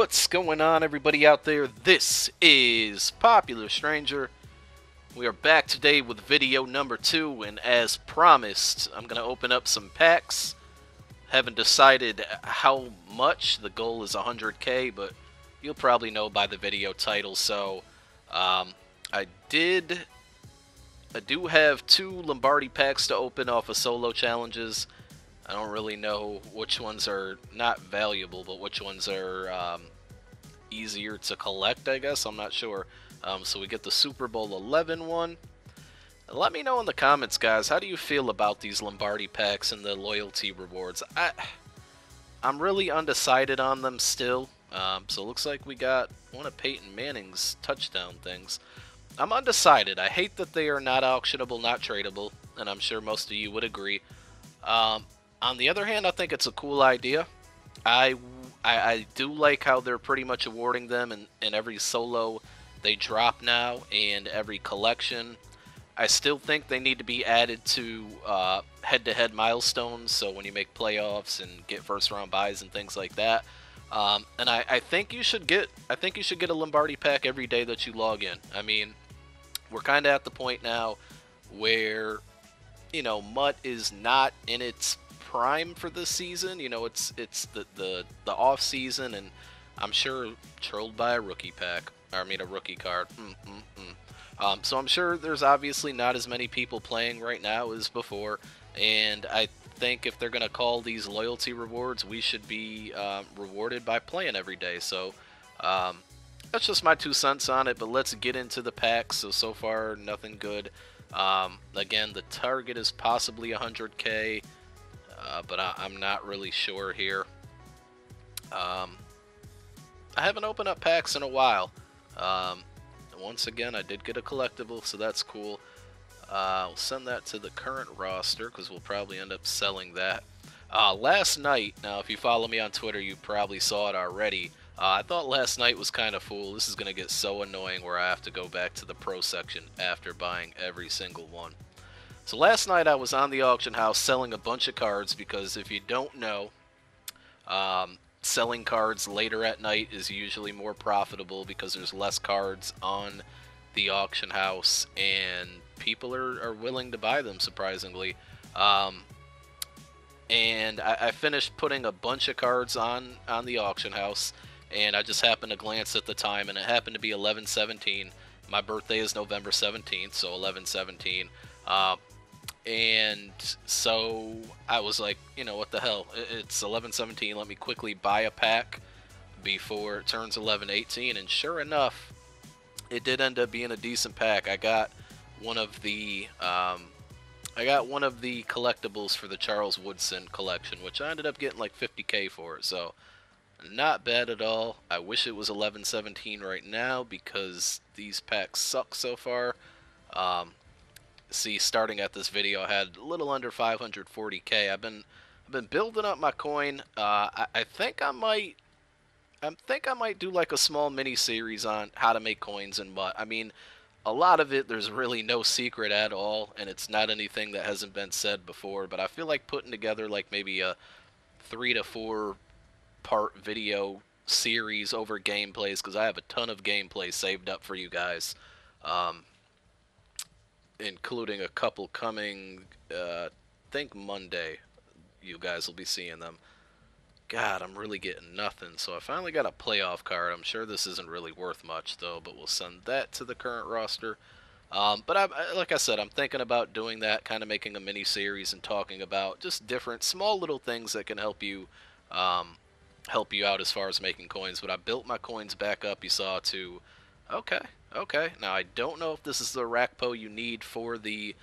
What's going on, everybody out there? This is Popular Stranger. We are back today with video number 2, and as promised, I'm going to open up some packs. Haven't decided how much. The goal is 100k, but you'll probably know by the video title. So, I do have 2 Lombardi packs to open off of solo challenges. I don't really know which ones are not valuable, but which ones are easier to collect, I guess. I'm not sure. So we get the Super Bowl 11 one. Let me know in the comments, guys, how do you feel about these Lombardi packs and the loyalty rewards? I'm really undecided on them still. So it looks like we got one of Peyton Manning's touchdown things. I'm undecided. I hate that they are not auctionable, not tradable, and I'm sure most of you would agree. On the other hand, I think it's a cool idea. I do like how they're pretty much awarding them in every solo they drop now and every collection. I still think they need to be added to head-to-head milestones, so when you make playoffs and get first-round buys and things like that. And I think you should get a Lombardi pack every day that you log in. I mean, we're kind of at the point now where, you know, MUT is not in its prime for this season. You know, it's the off season, and I'm sure trolled by a rookie pack. Or, I mean, a rookie card. So I'm sure there's obviously not as many people playing right now as before, and I think if they're gonna call these loyalty rewards, we should be rewarded by playing every day. So that's just my 2 cents on it. But let's get into the packs. So far, nothing good. Again, the target is possibly 100k. But I'm not really sure here. I haven't opened up packs in a while. Once again, I did get a collectible, so that's cool. We'll send that to the current roster because we'll probably end up selling that. Last night, now if you follow me on Twitter, you probably saw it already. I thought last night was kind of full. This is going to get so annoying where I have to go back to the pro section after buying every single one. So last night I was on the auction house selling a bunch of cards because if you don't know, selling cards later at night is usually more profitable because there's less cards on the auction house and people are willing to buy them, surprisingly. And I finished putting a bunch of cards on the auction house, and I just happened to glance at the time, and it happened to be 11/17. My birthday is November 17th, so 11/17. And so I was like, you know, what the hell? It's 11/17. Let me quickly buy a pack before it turns 11/18. And sure enough, it did end up being a decent pack. I got one of the collectibles for the Charles Woodson collection, which I ended up getting like 50k for it. So not bad at all. I wish it was 11/17 right now because these packs suck so far. See, starting at this video, I had a little under 540k. I've been building up my coin. I think I might do like a small mini series on how to make coins and what. I mean, a lot of it there's really no secret at all, and it's not anything that hasn't been said before. But I feel like putting together like maybe a 3 to 4 part video series over gameplays, because I have a ton of gameplay saved up for you guys. Including a couple coming, I think Monday, you guys will be seeing them. God, I'm really getting nothing. So I finally got a playoff card. I'm sure this isn't really worth much, though, but we'll send that to the current roster. But like I said, I'm thinking about doing that, kind of making a mini-series and talking about just different small little things that can help you out as far as making coins. But I built my coins back up, you saw, to... Okay. Now, I don't know if this is the Arakpo you need for the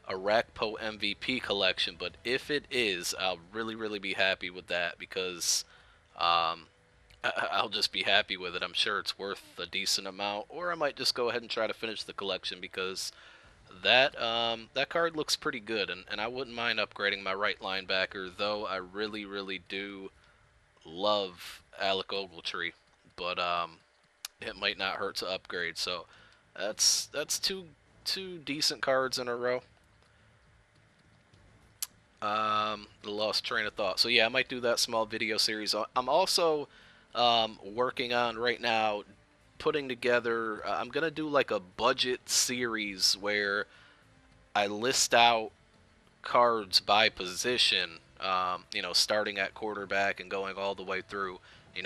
Arakpo MVP collection, but if it is, I'll really be happy with that because I'll just be happy with it. I'm sure it's worth a decent amount, or I might just go ahead and try to finish the collection because that card looks pretty good, and I wouldn't mind upgrading my right linebacker, though I really do love Alec Ogletree, but it might not hurt to upgrade. So that's two decent cards in a row. Lost train of thought. So yeah, I might do that small video series. I'm also working on right now, putting together. I'm gonna do like a budget series where I list out cards by position. Starting at quarterback and going all the way through.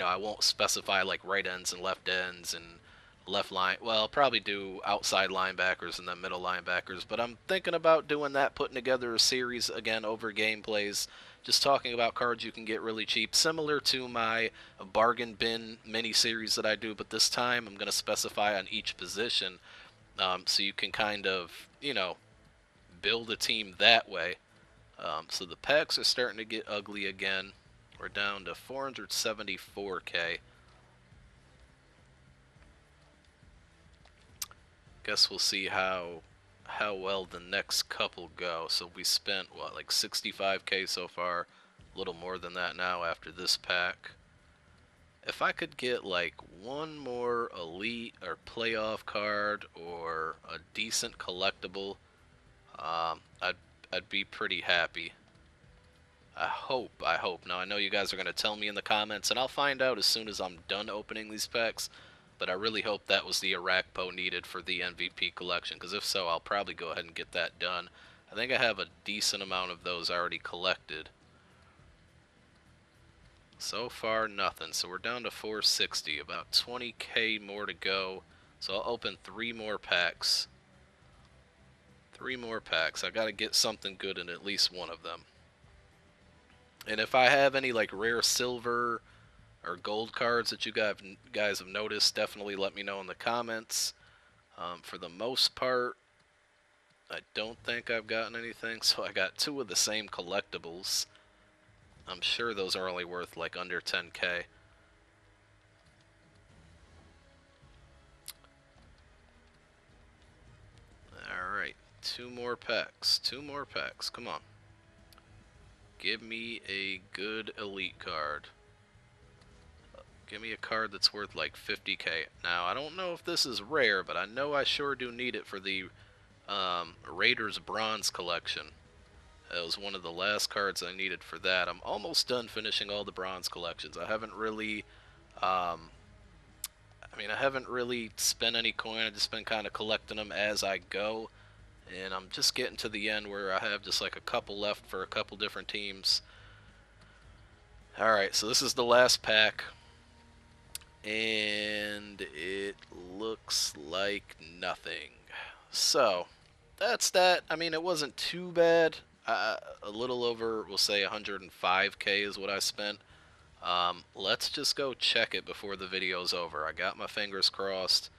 I won't specify like right ends and left ends and left line. Well, I'll probably do outside linebackers and then middle linebackers, but I'm thinking about doing that, putting together a series again over gameplays, just talking about cards you can get really cheap, similar to my bargain bin mini series that I do, but this time I'm going to specify on each position, so you can kind of, build a team that way. So the packs are starting to get ugly again. We're down to 474k. Guess we'll see how well the next couple go. So we spent what, like 65k so far, a little more than that now after this pack. If I could get like one more elite or playoff card or a decent collectible, I'd be pretty happy. I hope. Now, I know you guys are going to tell me in the comments, and I'll find out as soon as I'm done opening these packs, but I really hope that was the Arakpo needed for the MVP collection, because if so, I'll probably go ahead and get that done. I think I have a decent amount of those already collected. So far, nothing. So we're down to 460, about 20k more to go. So I'll open 3 more packs. 3 more packs. I got to get something good in at least one of them. And if I have any like rare silver or gold cards that you guys have noticed, definitely let me know in the comments. For the most part, I don't think I've gotten anything, so I got 2 of the same collectibles. I'm sure those are only worth like under 10k. Alright, 2 more packs. 2 more packs. Come on. Give me a good elite card. Give me a card that's worth like 50k. Now, I don't know if this is rare, but I know I sure do need it for the Raiders Bronze Collection. That was one of the last cards I needed for that. I'm almost done finishing all the Bronze Collections. I haven't really, I haven't really spent any coin. I've just been kind of collecting them as I go. And I'm just getting to the end where I have just like a couple left for a couple different teams. Alright, so this is the last pack. And it looks like nothing. So, that's that. I mean, it wasn't too bad. A little over, we'll say 105k is what I spent. Let's just go check it before the video's over. I got my fingers crossed.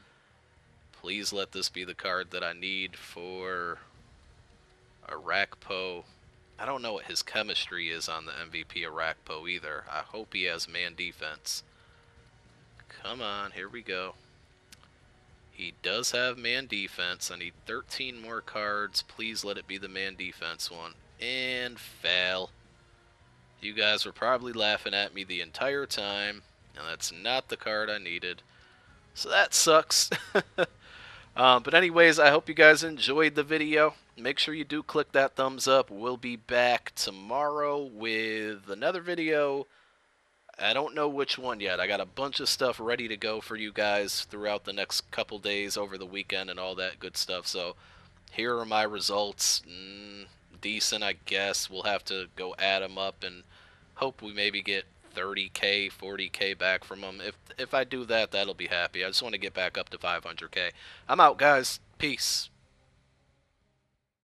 Please let this be the card that I need for Arakpo. I don't know what his chemistry is on the MVP Arakpo either. I hope he has man defense. Come on, here we go. He does have man defense. I need 13 more cards. Please let it be the man defense one. And fail. You guys were probably laughing at me the entire time, and that's not the card I needed. So that sucks. But anyways, I hope you guys enjoyed the video. Make sure you do click that thumbs up. We'll be back tomorrow with another video. I don't know which one yet. I got a bunch of stuff ready to go for you guys throughout the next couple days over the weekend and all that good stuff. So here are my results. Decent, I guess. We'll have to go add them up and hope we maybe get 30k, 40k back from them. If I do that, that'll be happy. I just want to get back up to 500k. I'm out, guys. Peace.